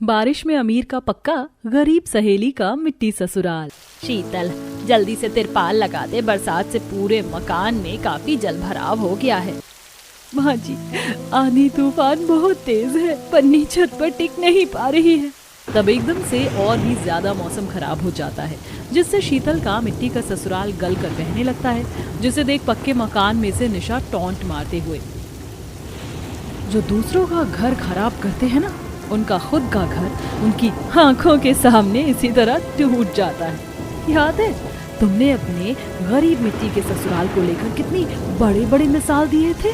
बारिश में अमीर का पक्का, गरीब सहेली का मिट्टी ससुराल। शीतल, जल्दी से तिरपाल लगा दे, बरसात से पूरे मकान में काफी जल भराव हो गया है। माँ जी, आंधी तूफान बहुत तेज है, पन्नी छत पर टिक नहीं पा रही है। तब एकदम से और भी ज्यादा मौसम खराब हो जाता है, जिससे शीतल का मिट्टी का ससुराल गल कर बहने लगता है, जिसे देख पक्के मकान में से निशा टॉन्ट मारते हुए, जो दूसरों का घर खराब करते हैं ना, उनका खुद का घर उनकी आंखों के सामने इसी तरह टूट जाता है। याद है तुमने अपने गरीब मिट्टी के ससुराल को लेकर कितनी बड़े बड़े मिसाल दिए थे।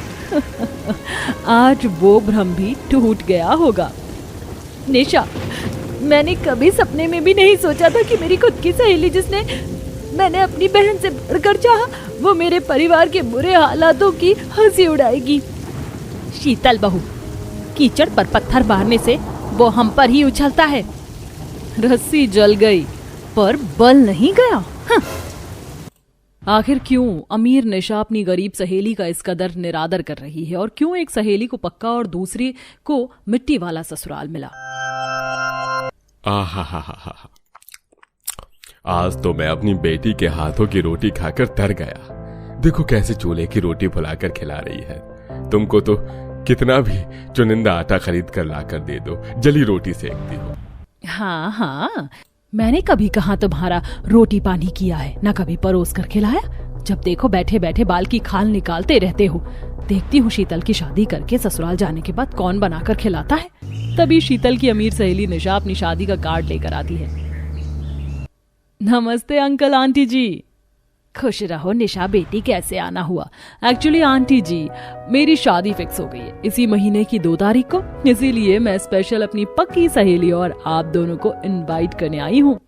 आज वो भ्रम भी टूट गया होगा। निशा, मैंने कभी सपने में भी नहीं सोचा था कि मेरी खुद की सहेली, जिसने मैंने अपनी बहन से बढ़कर चाहा, वो मेरे परिवार के बुरे हालातों की हंसी उड़ाएगी। शीतल बहू, कीचड़ पर पत्थर मारने से वो हम पर ही उछलता है। रस्सी जल गई पर बल नहीं गया। आखिर क्यों अमीर निशा अपनी गरीब सहेली का इस कदर निरादर कर रही है, और क्यों एक सहेली को पक्का और दूसरी को मिट्टी वाला ससुराल मिला? आज तो मैं अपनी बेटी के हाथों की रोटी खाकर तर गया। देखो कैसे चूल्हे की रोटी भुलाकर खिला रही है। तुमको तो कितना भी चुनिंदा आटा खरीद कर लाकर दे दो, जली रोटी सेकती हो। हाँ, मैंने कभी कहाँ तुम्हारा रोटी पानी किया है, न कभी परोस कर खिलाया। जब देखो बैठे बैठे बाल की खाल निकालते रहते हो। देखती हूँ शीतल की शादी करके ससुराल जाने के बाद कौन बनाकर खिलाता है। तभी शीतल की अमीर सहेली निशा अपनी शादी का कार्ड लेकर आती है। नमस्ते अंकल आंटी जी। खुश रहो निशा बेटी, कैसे आना हुआ? एक्चुअली आंटी जी, मेरी शादी फिक्स हो गई है इसी महीने की 2 तारीख को, इसीलिए मैं स्पेशल अपनी पक्की सहेली और आप दोनों को इनवाइट करने आई हूँ।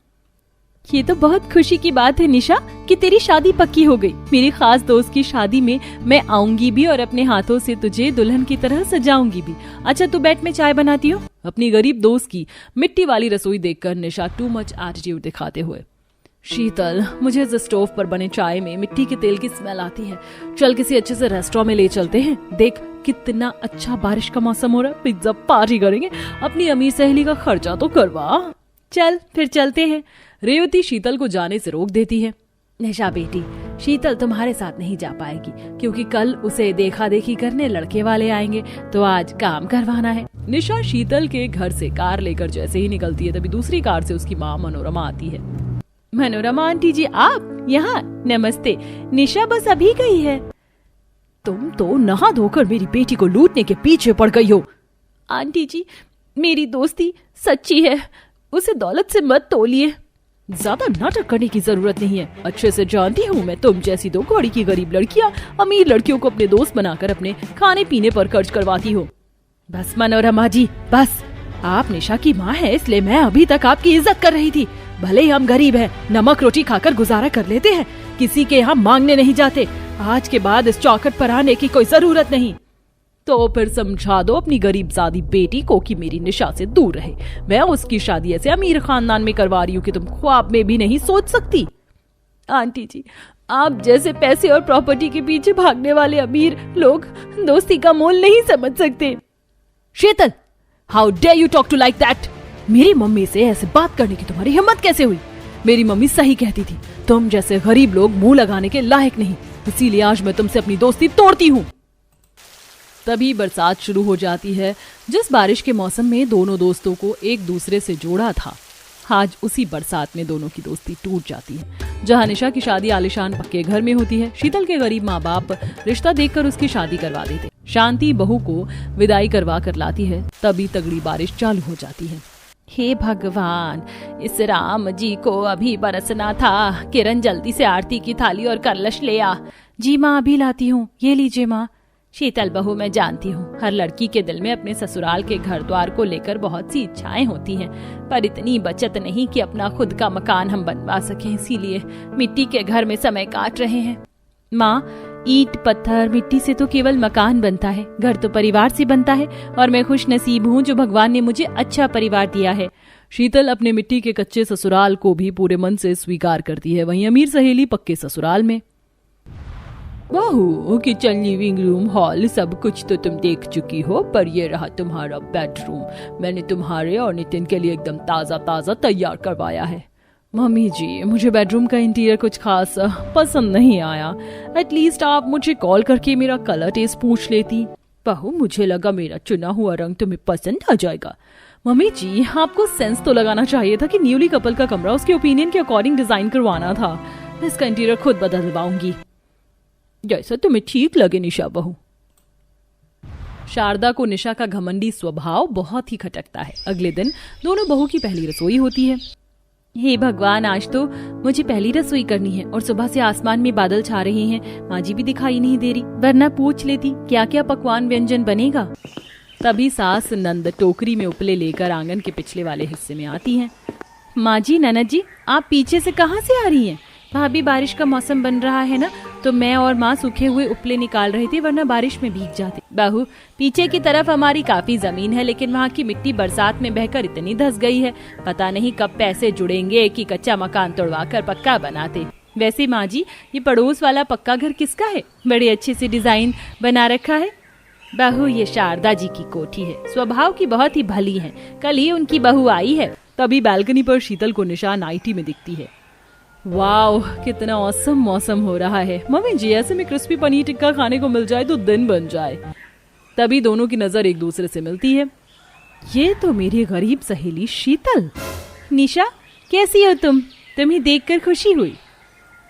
ये तो बहुत खुशी की बात है निशा कि तेरी शादी पक्की हो गई। मेरी खास दोस्त की शादी में मैं आऊंगी भी और अपने हाथों से तुझे दुल्हन की तरह सजाऊंगी भी। अच्छा तू बैठ, मैं चाय बनाती हूँ। अपनी गरीब दोस्त की मिट्टी वाली रसोई देखकर निशा टू मच एटीट्यूड दिखाते हुए, शीतल, मुझे इस स्टोव पर बने चाय में मिट्टी के तेल की स्मेल आती है। चल किसी अच्छे से रेस्टोरेंट में ले चलते हैं। देख कितना अच्छा बारिश का मौसम हो रहा है, पिज्जा पार्टी करेंगे। अपनी अमीर सहेली का खर्चा तो करवा। चल फिर चलते हैं। रेवती शीतल को जाने से रोक देती है। निशा बेटी, शीतल तुम्हारे साथ नहीं जा पाएगी क्योंकि कल उसे देखा देखी करने लड़के वाले आएंगे, तो आज काम करवाना है। निशा शीतल के घर से कार लेकर जैसे ही निकलती है, तभी दूसरी कार से उसकी माँ मनोरमा आती है। मनोरमा आंटी जी, आप यहाँ? नमस्ते। निशा बस अभी गई है। तुम तो नहा धोकर मेरी बेटी को लूटने के पीछे पड़ गई हो। आंटी जी, मेरी दोस्ती सच्ची है, उसे दौलत से मत तोलिए। ज्यादा नाटक करने की जरूरत नहीं है। अच्छे से जानती हूँ मैं, तुम जैसी 2 कौड़ी की गरीब लड़कियाँ अमीर लड़कियों को अपने दोस्त बनाकर अपने खाने पीने पर खर्च करवाती हो। बस मनोरमा जी, बस। आप निशा की माँ है, इसलिए मैं अभी तक आपकी इज्जत कर रही थी। भले ही हम गरीब हैं, नमक रोटी खाकर गुजारा कर लेते हैं, किसी के यहाँ मांगने नहीं जाते। आज के बाद इस चौखट पर आने की कोई जरूरत नहीं। तो फिर समझा दो अपनी गरीब सादी बेटी को कि मेरी निशा से दूर रहे। मैं उसकी शादी ऐसे अमीर खानदान में करवा रही हूँ कि तुम ख्वाब में भी नहीं सोच सकती। आंटी जी, आप जैसे पैसे और प्रॉपर्टी के पीछे भागने वाले अमीर लोग दोस्ती का मोल नहीं समझ सकते। Sheetal, how dare you talk to like that? मेरी मम्मी से ऐसे बात करने की तुम्हारी हिम्मत कैसे हुई? मेरी मम्मी सही कहती थी, तुम जैसे गरीब लोग मुंह लगाने के लायक नहीं, इसीलिए आज मैं तुमसे अपनी दोस्ती तोड़ती हूँ। तभी बरसात शुरू हो जाती है। जिस बारिश के मौसम में दोनों दोस्तों को एक दूसरे से जोड़ा था, आज उसी बरसात में दोनों की दोस्ती टूट जाती है। जहां निशा की शादी आलिशान पक्के घर में होती है, शीतल के गरीब माँ बाप रिश्ता देखकर उसकी शादी करवा देते। शांति बहू को विदाई करवा कर लाती है, तभी तगड़ी बारिश चालू हो जाती है। हे भगवान, इस राम जी को अभी बरसना था। किरण, जल्दी से आरती की थाली और कलश ले आ। जी माँ, अभी लाती हूँ। ये लीजिए माँ। शीतल बहू, मैं जानती हूँ हर लड़की के दिल में अपने ससुराल के घर द्वार को लेकर बहुत सी इच्छाएं होती हैं, पर इतनी बचत नहीं कि अपना खुद का मकान हम बनवा सकें, इसीलिए मिट्टी के घर में समय काट रहे हैं। माँ, ईंट पत्थर मिट्टी से तो केवल मकान बनता है, घर तो परिवार से बनता है, और मैं खुश नसीब हूँ जो भगवान ने मुझे अच्छा परिवार दिया है। शीतल अपने मिट्टी के कच्चे ससुराल को भी पूरे मन से स्वीकार करती है। वहीं अमीर सहेली पक्के ससुराल में। बहू, किचन, लिविंग रूम, हॉल सब कुछ तो तुम देख चुकी हो, पर ये रहा तुम्हारा बेडरूम। मैंने तुम्हारे और नितिन के लिए एकदम ताज़ा ताज़ा तैयार करवाया है। मम्मी जी, मुझे बेडरूम का इंटीरियर कुछ खास पसंद नहीं आया। एटलीस्ट आप मुझे कॉल करके मेरा कलर टेस्ट पूछ लेती। बहू, मुझे लगा मेरा चुना हुआ रंग तुम्हें पसंद आ जाएगा। मम्मी जी, आपको सेंस तो लगाना चाहिए था कि न्यूली कपल का कमरा उसके ओपिनियन के अकॉर्डिंग डिजाइन करवाना था। मैं इसका इंटीरियर खुद बदलवाऊंगी, जैसा तुम्हें ठीक लगे निशा बहू। शारदा को निशा का घमंडी स्वभाव बहुत ही खटकता है। अगले दिन दोनों बहू की पहली रसोई होती है। हे भगवान, आज तो मुझे पहली रसोई करनी है और सुबह से आसमान में बादल छा रहे हैं। माँ जी भी दिखाई नहीं दे रही, वरना पूछ लेती क्या क्या पकवान व्यंजन बनेगा। तभी सास नंद टोकरी में उपले लेकर आंगन के पिछले वाले हिस्से में आती हैं। माँ जी, ननद जी, आप पीछे से कहाँ से आ रही हैं? भाभी, बारिश का मौसम बन रहा है ना, तो मैं और माँ सूखे हुए उपले निकाल रहे थे, वरना बारिश में भीग जाते। बहू, पीछे की तरफ हमारी काफी जमीन है, लेकिन वहाँ की मिट्टी बरसात में बहकर इतनी धंस गई है, पता नहीं कब पैसे जुड़ेंगे कि कच्चा मकान तोड़वा कर पक्का बनाते। वैसे माँ जी, ये पड़ोस वाला पक्का घर किसका है? बड़ी अच्छी सी डिजाइन बना रखा है। बहू, ये शारदा जी की कोठी है, स्वभाव की बहुत ही भली है, कल ही उनकी बहू आई है। तभी बालकनी पर शीतल को निशा नाइटी में दिखती है। वाओ, कितना औसम मौसम हो रहा है। मम्मी जी, ऐसे में क्रिस्पी पनीर टिक्का खाने को मिल जाए तो दिन बन जाए। तभी दोनों की नजर एक दूसरे से मिलती है। ये तो मेरी गरीब सहेली शीतल। निशा, कैसी हो तुम? तुम्हें देखकर खुशी हुई।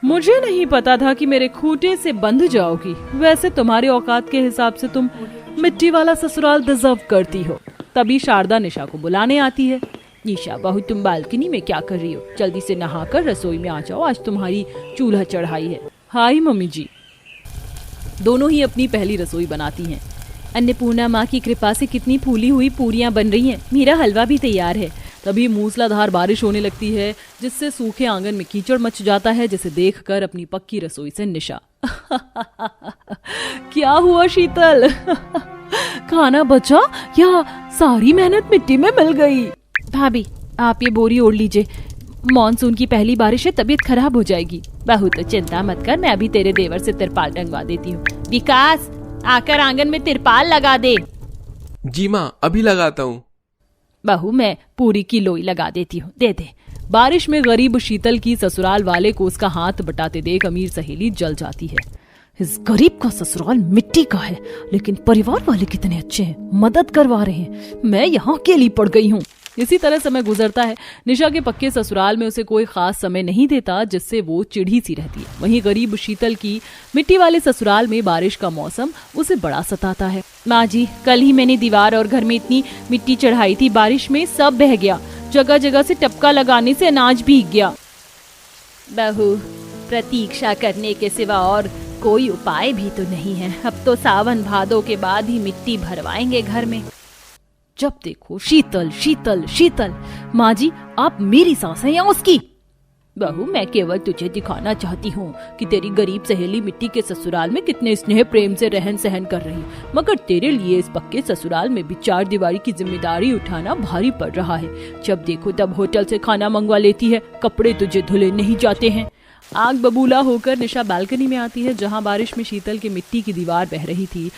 मुझे नहीं पता था कि मेरे खूंटे से बंध जाओगी। वैसे तुम्हारे औकात के हिसाब से तुम मिट्टी वाला ससुराल डिजर्व करती हो। तभी शारदा निशा को बुलाने आती है। निशा बहू, तुम बालकनी में क्या कर रही हो? जल्दी से नहाकर रसोई में आ जाओ, आज तुम्हारी चूल्हा चढ़ाई है। हाय मम्मी जी। दोनों ही अपनी पहली रसोई बनाती हैं। अन्नपूर्णा माँ की कृपा से कितनी फूली हुई पूरियां बन रही हैं। मेरा हलवा भी तैयार है। तभी मूसलाधार बारिश होने लगती है, जिससे सूखे आंगन में कीचड़ मच जाता है, जिसे देखकर अपनी पक्की रसोई से निशा क्या हुआ शीतल? खाना बचा या सारी मेहनत मिट्टी में मिल गई? भाभी, आप ये बोरी ओढ़ लीजिए, मॉनसून की पहली बारिश है, तबीयत खराब हो जाएगी। बहू, तो चिंता मत कर, मैं अभी तेरे देवर से तिरपाल टंगवा देती हूँ। विकास, आकर आंगन में तिरपाल लगा दे। जी माँ, अभी लगाता हूँ। बहू, मैं पूरी की लोई लगा देती हूँ, दे दे। बारिश में गरीब शीतल की ससुराल वाले को उसका हाथ बटाते देख अमीर सहेली जल जाती है। इस गरीब का ससुराल मिट्टी का है, लेकिन परिवार वाले कितने अच्छे हैं, मदद करवा रहे हैं। मैं यहाँ अकेली पड़ गई हूँ। इसी तरह समय गुजरता है। निशा के पक्के ससुराल में उसे कोई खास समय नहीं देता, जिससे वो चिढ़ी सी रहती है। वहीं गरीब शीतल की मिट्टी वाले ससुराल में बारिश का मौसम उसे बड़ा सताता है। माँ जी, कल ही मैंने दीवार और घर में इतनी मिट्टी चढ़ाई थी, बारिश में सब बह गया। जगह जगह से टपका लगाने से अनाज भीग गया। बहू, प्रतीक्षा करने के सिवा और कोई उपाय भी तो नहीं है। अब तो सावन भादों के बाद ही मिट्टी भरवाएंगे घर में। जब देखो शीतल शीतल शीतल। माँ जी, आप मेरी सास हैं या उसकी? बहू, मैं केवल तुझे दिखाना चाहती हूँ कि तेरी गरीब सहेली मिट्टी के ससुराल में कितने स्नेह प्रेम से रहन सहन कर रही, मगर तेरे लिए इस पक्के ससुराल में भी चार दीवारी की जिम्मेदारी उठाना भारी पड़ रहा है। जब देखो तब होटल से खाना मंगवा लेती है, कपड़े तुझे धुले नहीं जाते हैं। आग बबूला होकर निशा बालकनी में आती है, जहाँ बारिश में शीतल की मिट्टी की दीवार बह रही थी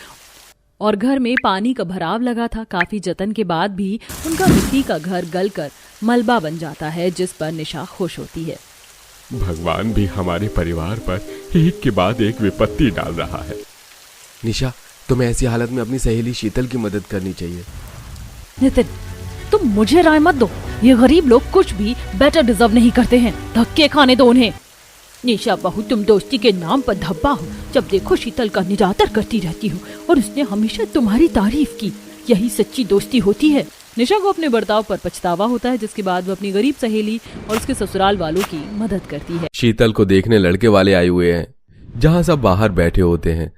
और घर में पानी का भराव लगा था। काफी जतन के बाद भी उनका मिट्टी का घर गलकर मलबा बन जाता है, जिस पर निशा खुश होती है। भगवान भी हमारे परिवार पर एक के बाद एक विपत्ति डाल रहा है। निशा, तुम्हें ऐसी हालत में अपनी सहेली शीतल की मदद करनी चाहिए। नितिन, तुम मुझे राय मत दो। ये गरीब लोग कुछ भी बेटर डिजर्व नहीं करते हैं। धक्के खाने दो उन्हें। निशा बहू, तुम दोस्ती के नाम पर धब्बा हो। जब देखो शीतल का निरादर करती रहती हो और उसने हमेशा तुम्हारी तारीफ की। यही सच्ची दोस्ती होती है। निशा को अपने बर्ताव पर पछतावा होता है, जिसके बाद वो अपनी गरीब सहेली और उसके ससुराल वालों की मदद करती है। शीतल को देखने लड़के वाले आए हुए हैं, जहाँ सब बाहर बैठे होते हैं।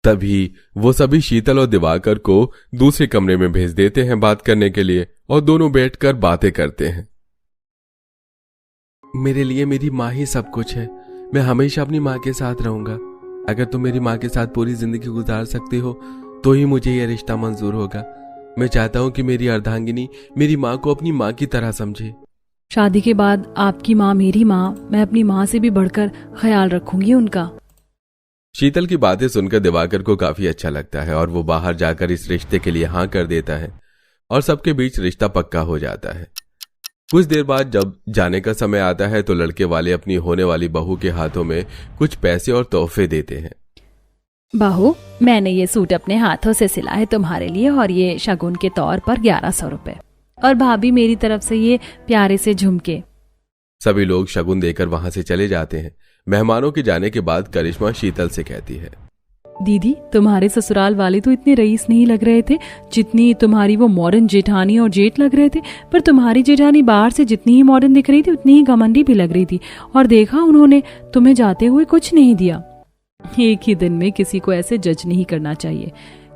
तभी वो सभी शीतल और दिवाकर को दूसरे कमरे में भेज देते हैं बात करने के लिए, और दोनों बैठकर बातें करते हैं। मेरे लिए मेरी माँ ही सब कुछ है। मैं हमेशा अपनी माँ के साथ रहूंगा। अगर तुम मेरी माँ के साथ पूरी जिंदगी गुजार सकते हो तो ही मुझे यह रिश्ता मंजूर होगा। मैं चाहता हूँ कि मेरी अर्धांगिनी मेरी माँ को अपनी माँ की तरह समझे। शादी के बाद आपकी माँ मेरी माँ, मैं अपनी माँ से भी बढ़कर ख्याल रखूंगी उनका। शीतल की बातें सुनकर दिवाकर को काफी अच्छा लगता है और वो बाहर जाकर इस रिश्ते के लिए हाँ कर देता है और सबके बीच रिश्ता पक्का हो जाता है। कुछ देर बाद जब जाने का समय आता है तो लड़के वाले अपनी होने वाली बहू के हाथों में कुछ पैसे और तोहफे देते हैं। बहू, मैंने ये सूट अपने हाथों से सिला है तुम्हारे लिए और ये शगुन के तौर पर 1100 रुपए, और भाभी मेरी तरफ से ये प्यारे से झुमके। सभी लोग शगुन देकर वहां से चले जाते हैं। मेहमानों के जाने के बाद करिश्मा शीतल से कहती है, दीदी तुम्हारे ससुराल वाले तो इतने रईस नहीं लग रहे थे जितनी तुम्हारी वो मॉडर्न जेठानी और जेठ लग रहे थे, पर तुम्हारी जेठानी बाहर से जितनी ही मॉडर्न दिख रही थी उतनी ही घमंडी भी लग रही थी, और देखा उन्होंने तुम्हें जाते हुए कुछ नहीं दिया। एक ही दिन में किसी को ऐसे जज नहीं करना चाहिए,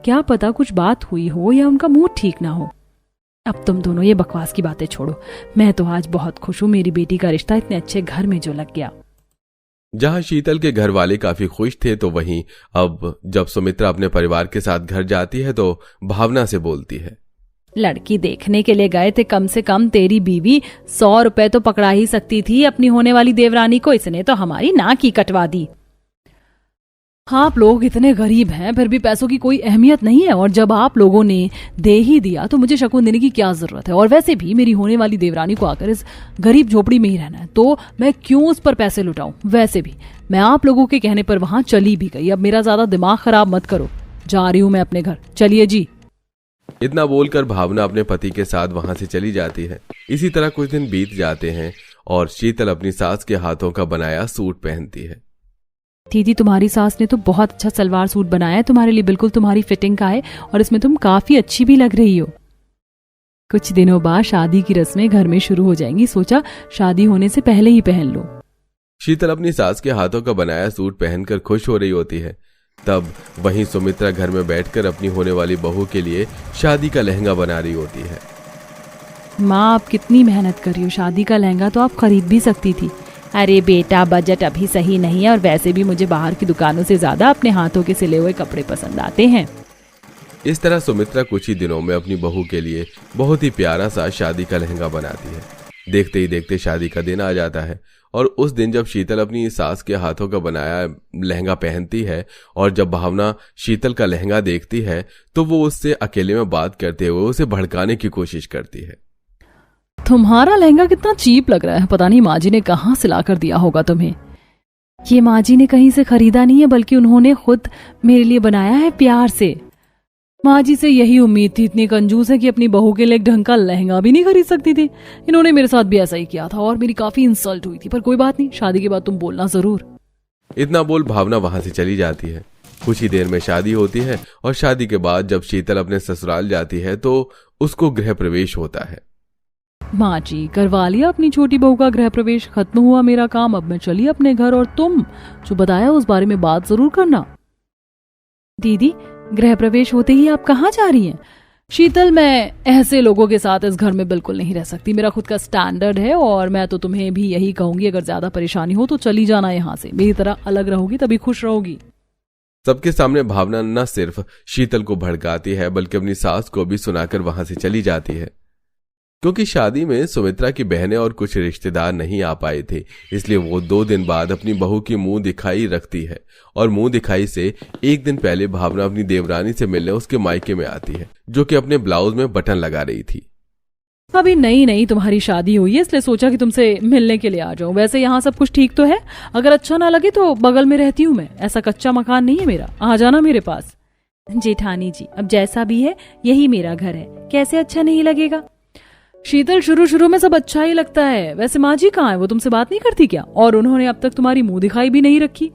क्या पता कुछ बात हुई हो या उनका मूड ठीक ना हो। अब तुम दोनों ये बकवास की बातें छोड़ो, मैं तो आज बहुत खुश हूँ मेरी बेटी का रिश्ता इतने अच्छे घर में जो लग गया। जहां शीतल के घर वाले काफी खुश थे तो वहीं अब जब सुमित्रा अपने परिवार के साथ घर जाती है तो भावना से बोलती है, लड़की देखने के लिए गए थे, कम से कम तेरी बीवी 100 रुपए तो पकड़ा ही सकती थी अपनी होने वाली देवरानी को, इसने तो हमारी नाक ही कटवा दी। आप लोग इतने गरीब हैं फिर भी पैसों की कोई अहमियत नहीं है, और जब आप लोगों ने दे ही दिया तो मुझे शगुन देने की क्या जरूरत है, और वैसे भी मेरी होने वाली देवरानी को आकर इस गरीब झोपड़ी में ही रहना है तो मैं क्यों उस पर पैसे लुटाऊं। वैसे भी मैं आप लोगों के कहने पर वहां चली भी गई, अब मेरा ज्यादा दिमाग खराब मत करो, जा रही हूं मैं अपने घर, चलिए जी। इतना बोलकर भावना अपने पति के साथ वहां से चली जाती है। इसी तरह कुछ दिन बीत जाते हैं और शीतल अपनी सास के हाथों का बनाया सूट पहनती है। दीदी तुम्हारी सास ने तो बहुत अच्छा सलवार सूट बनाया है तुम्हारे लिए, बिल्कुल तुम्हारी फिटिंग का है और इसमें तुम काफी अच्छी भी लग रही हो। कुछ दिनों बाद शादी की रस्में घर में शुरू हो जाएंगी, सोचा शादी होने से पहले ही पहन लो। शीतल अपनी सास के हाथों का बनाया सूट पहनकर खुश हो रही होती है। तब वहीं सुमित्रा घर में बैठकर अपनी होने वाली बहू के लिए शादी का लहंगा बना रही होती है। माँ आप कितनी मेहनत कर रही हो, शादी का लहंगा तो आप खरीद भी सकती थी। अरे बेटा बजट अभी सही नहीं है, और वैसे भी मुझे बाहर की दुकानों से ज्यादा अपने हाथों के सिले हुए कपड़े पसंद आते हैं। इस तरह सुमित्रा कुछ ही दिनों में अपनी बहू के लिए बहुत ही प्यारा सा शादी का लहंगा बनाती है। देखते ही देखते शादी का दिन आ जाता है और उस दिन जब शीतल अपनी सास के हाथों का बनाया लहंगा पहनती है और जब भावना शीतल का लहंगा देखती है तो वो उससे अकेले में बात करते हुए उसे भड़काने की कोशिश करती है। तुम्हारा लहंगा कितना चीप लग रहा है, पता नहीं माँ जी ने कहाँ से ला कर दिया होगा तुम्हें। ये माँ जी ने कहीं से खरीदा नहीं है बल्कि उन्होंने खुद मेरे लिए बनाया है प्यार से। माँ जी से यही उम्मीद थी, इतनी कंजूस है कि अपनी बहू के लिए एक ढंग का लहंगा भी नहीं खरीद सकती थी। इन्होंने मेरे साथ भी ऐसा ही किया था और मेरी काफी इंसल्ट हुई थी, पर कोई बात नहीं, शादी के बाद तुम बोलना जरूर। इतना बोल भावना वहां से चली जाती है। कुछ ही देर में शादी होती है और शादी के बाद जब शीतल अपने ससुराल जाती है तो उसको गृह प्रवेश होता है। माँ जी करवा लिया अपनी छोटी बहू का गृह प्रवेश, खत्म हुआ मेरा काम, अब मैं चली अपने घर, और तुम जो बताया उस बारे में बात जरूर करना। दीदी गृह प्रवेश होते ही आप कहाँ जा रही हैं? शीतल मैं ऐसे लोगों के साथ इस घर में बिल्कुल नहीं रह सकती, मेरा खुद का स्टैंडर्ड है और मैं तो तुम्हें भी यही कहूंगी, अगर ज्यादा परेशानी हो तो चली जाना यहाँ से, मेरी तरह अलग रहोगी तभी खुश रहोगी। सबके सामने भावना न सिर्फ शीतल को भड़काती है बल्कि अपनी सास को भी सुनाकर वहां से चली जाती है। क्योंकि शादी में सुमित्रा की बहनें और कुछ रिश्तेदार नहीं आ पाए थे, इसलिए वो 2 दिन बाद अपनी बहू की मुंह दिखाई रखती है और मुंह दिखाई से एक दिन पहले भावना अपनी देवरानी से मिलने उसके मायके में आती है, जो कि अपने ब्लाउज में बटन लगा रही थी। अभी नई तुम्हारी शादी हुई है इसलिए सोचा कि तुमसे मिलने के लिए आ जाऊं। वैसे यहाँ सब कुछ ठीक तो है, अगर अच्छा ना लगे तो बगल में रहती हूँ मैं, ऐसा कच्चा मकान नहीं है मेरा, आ जाना मेरे पास। जेठानी जी अब जैसा भी है यही मेरा घर है, कैसे अच्छा नहीं लगेगा? शीतल शुरू में सब अच्छा ही लगता है, वैसे माँ जी कहाँ है, वो तुमसे बात नहीं करती क्या? और उन्होंने अब तक तुम्हारी मुंह दिखाई भी नहीं रखी।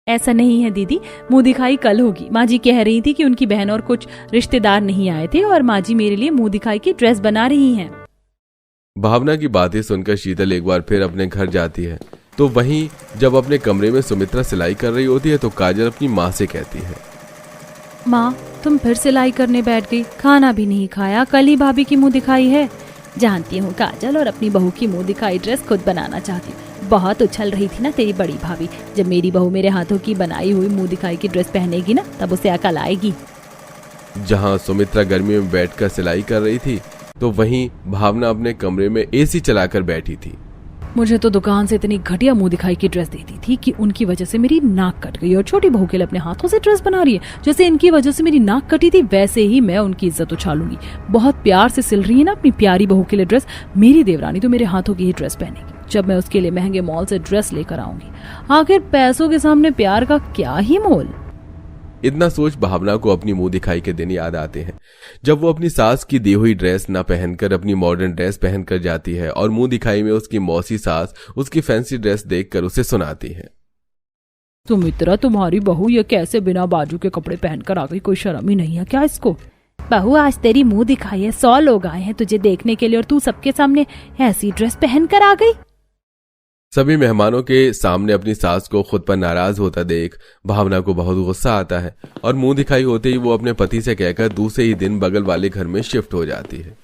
ऐसा नहीं है दीदी, मुंह दिखाई कल होगी। माँ जी कह रही थी कि उनकी बहन और कुछ रिश्तेदार नहीं आए थे और माँ जी मेरे लिए मुंह दिखाई की ड्रेस बना रही हैं। भावना की बातें सुनकर शीतल एक बार फिर अपने घर जाती है तो वहीं जब अपने कमरे में सुमित्रा सिलाई कर रही होती है तो काजल अपनी माँ से कहती है, माँ तुम फिर सिलाई करने बैठ गई, खाना भी नहीं खाया, कल ही भाभी की मुंह दिखाई है। जानती हूँ काजल, और अपनी बहू की मुंह दिखाई ड्रेस खुद बनाना चाहती हूँ। बहुत उछल रही थी ना तेरी बड़ी भाभी, जब मेरी बहू मेरे हाथों की बनाई हुई मुंह दिखाई की ड्रेस पहनेगी ना तब उसे अकल आएगी। जहाँ सुमित्रा गर्मी में बैठकर सिलाई कर रही थी तो वहीं भावना अपने कमरे में एसी चलाकर बैठी थी। मुझे तो दुकान से इतनी घटिया मुंह दिखाई की ड्रेस दे दी थी कि उनकी वजह से मेरी नाक कट गई, और छोटी बहू के लिए अपने हाथों से ड्रेस बना रही है। जैसे इनकी वजह से मेरी नाक कटी थी वैसे ही मैं उनकी इज्जत उछालूंगी। बहुत प्यार से सिल रही है ना अपनी प्यारी बहू के लिए ड्रेस, मेरी देवरानी तो मेरे हाथों की ही ड्रेस पहनेगी जब मैं उसके लिए महंगे मॉल से ड्रेस लेकर आऊंगी। आखिर पैसों के सामने प्यार का क्या ही मोल। इतना सोच भावना को अपनी मुंह दिखाई के दिन याद आते हैं, जब वो अपनी सास की दी हुई ड्रेस न पहनकर अपनी मॉडर्न ड्रेस पहनकर जाती है और मुंह दिखाई में उसकी मौसी सास उसकी फैंसी ड्रेस देखकर उसे सुनाती है, सुमित्रा तुम्हारी बहू ये कैसे बिना बाजू के कपड़े पहनकर आ गई, कोई शर्म ही नहीं है क्या इसको। बहू आज तेरी मुंह दिखाई है, 100 लोग आए हैं तुझे देखने के लिए और तू सबके सामने ऐसी ड्रेस पहनकर आ गई। सभी मेहमानों के सामने अपनी सास को खुद पर नाराज होता देख भावना को बहुत गुस्सा आता है और मुंह दिखाई होते ही वो अपने पति से कहकर दूसरे ही दिन बगल वाले घर में शिफ्ट हो जाती है।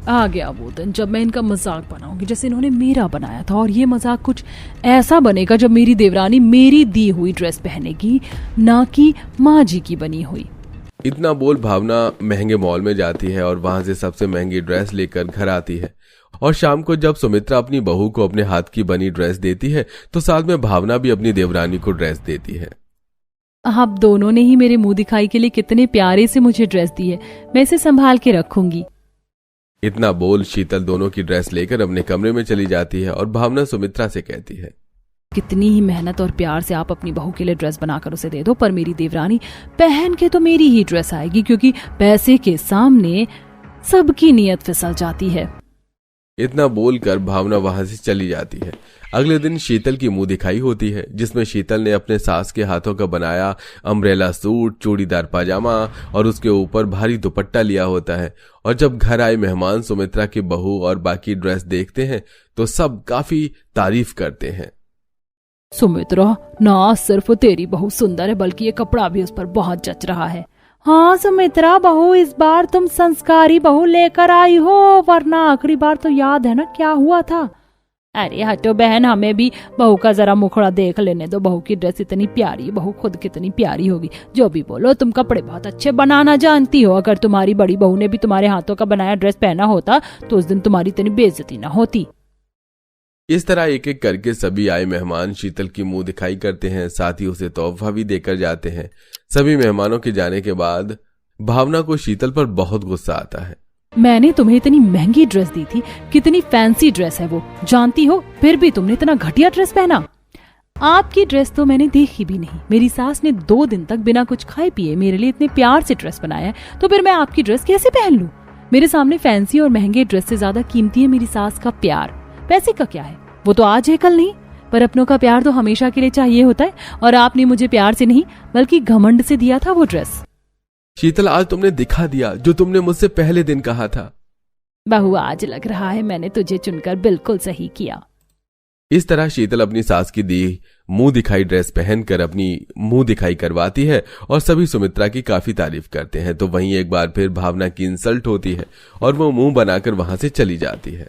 आ गया वो दिन जब मैं इनका मजाक बनाऊंगी जैसे इन्होंने मेरा बनाया था, और ये मजाक कुछ ऐसा बनेगा जब मेरी देवरानी मेरी दी हुई ड्रेस पहनेगी, ना कि माँ जी की बनी हुई। इतना बोल भावना महंगे मॉल में जाती है और वहां से सबसे महंगी ड्रेस लेकर घर आती है। और शाम को जब सुमित्रा अपनी बहू को अपने हाथ की बनी ड्रेस देती है तो साथ में भावना भी अपनी देवरानी को ड्रेस देती है। आप दोनों ने ही मेरे मुंह दिखाई के लिए कितने प्यारे से मुझे ड्रेस दी है, मैं इसे संभाल के रखूंगी। इतना बोल शीतल दोनों की ड्रेस लेकर अपने कमरे में चली जाती है और भावना सुमित्रा से कहती है, कितनी ही मेहनत और प्यार से आप अपनी बहू के लिए ड्रेस बनाकर उसे दे दो, पर मेरी देवरानी पहन के तो मेरी ही ड्रेस आएगी, क्योंकि पैसे के सामने सबकी नीयत फिसल जाती है। इतना बोलकर भावना वहां से चली जाती है। अगले दिन शीतल की मुंह दिखाई होती है, जिसमें शीतल ने अपने सास के हाथों का बनाया अम्ब्रेला सूट, चूड़ीदार पाजामा और उसके ऊपर भारी दुपट्टा लिया होता है। और जब घर आए मेहमान सुमित्रा की बहू और बाकी ड्रेस देखते हैं तो सब काफी तारीफ करते हैं। सुमित्रा, ना सिर्फ तेरी बहू सुंदर है बल्कि ये कपड़ा भी उस पर बहुत जच रहा है। हाँ सुमित्रा बहू, इस बार तुम संस्कारी बहू लेकर आई हो, वरना आखिरी बार तो याद है ना क्या हुआ था। अरे हटो बहन, हमें भी बहू का जरा मुखड़ा देख लेने दो। बहू की ड्रेस इतनी प्यारी, बहू खुद कितनी प्यारी होगी। जो भी बोलो, तुम कपड़े बहुत अच्छे बनाना जानती हो। अगर तुम्हारी बड़ी बहू ने भी तुम्हारे हाथों का बनाया ड्रेस पहना होता तो उस दिन तुम्हारी इतनी बेइज्जती ना होती। इस तरह एक एक करके सभी आए मेहमान शीतल की मुंह दिखाई करते हैं, साथ ही उसे तोहफा भी देकर जाते हैं। सभी मेहमानों के जाने के बाद भावना को शीतल पर बहुत गुस्सा आता है। मैंने तुम्हें इतनी महंगी ड्रेस दी थी, कितनी फैंसी ड्रेस है वो, जानती हो, फिर भी तुमने इतना घटिया ड्रेस पहना। आपकी ड्रेस तो मैंने देखी भी नहीं। मेरी सास ने 2 दिन तक बिना कुछ खाए पिए मेरे लिए इतने प्यार से ड्रेस बनाया है, तो फिर मैं आपकी ड्रेस कैसे पहन लूं? मेरे सामने फैंसी और महंगे ड्रेस से ज्यादा कीमती है मेरी सास का प्यार। पैसे का क्या है, वो तो आज है कल नहीं, पर अपनों का प्यार तो हमेशा के लिए चाहिए होता है। और आपने मुझे प्यार से नहीं बल्कि घमंड से दिया था वो ड्रेस। शीतल, आज तुमने दिखा दिया जो तुमने मुझसे पहले दिन कहा था। बहू, आज लग रहा है मैंने तुझे चुनकर बिल्कुल सही किया। इस तरह शीतल अपनी सास की दी मुंह दिखाई ड्रेस पहनकर अपनी मुंह दिखाई करवाती है और सभी सुमित्रा की काफी तारीफ करते हैं। तो वहीं एक बार फिर भावना की इंसल्ट होती है और वो मुंह बनाकर वहां से चली जाती है।